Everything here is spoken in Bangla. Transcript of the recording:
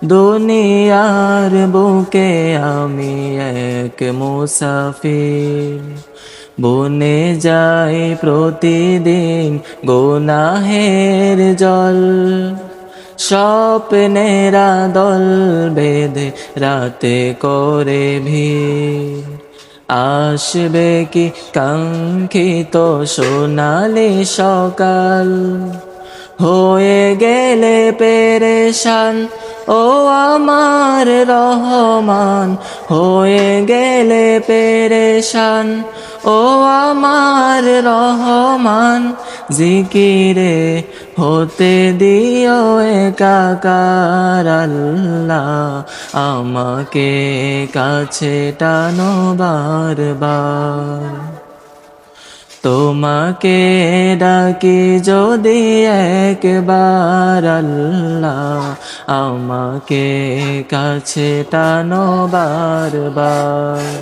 দুনিয়ার বুকে আমি এক মুসাফির, বনে যাই প্রতিদিন গুনাহের জল। স্বপ্নেরা দল বেঁধে রাতে করে ভিড়, আসবে কি কাঙ্ক্ষিত সোনালি সকাল। হয়ে গেলে পেরেশান ও আমার রহমান, হয়ে গেলে পেরেশান ও আমার রহমান। জিকিরে হতে দিও একাকার আল্লাহ, আমাকে কাছে টানো বারবার। তোমাকে ডাকি যদি একবার আল্লাহ, আমাকে কাছে টানো বারবার।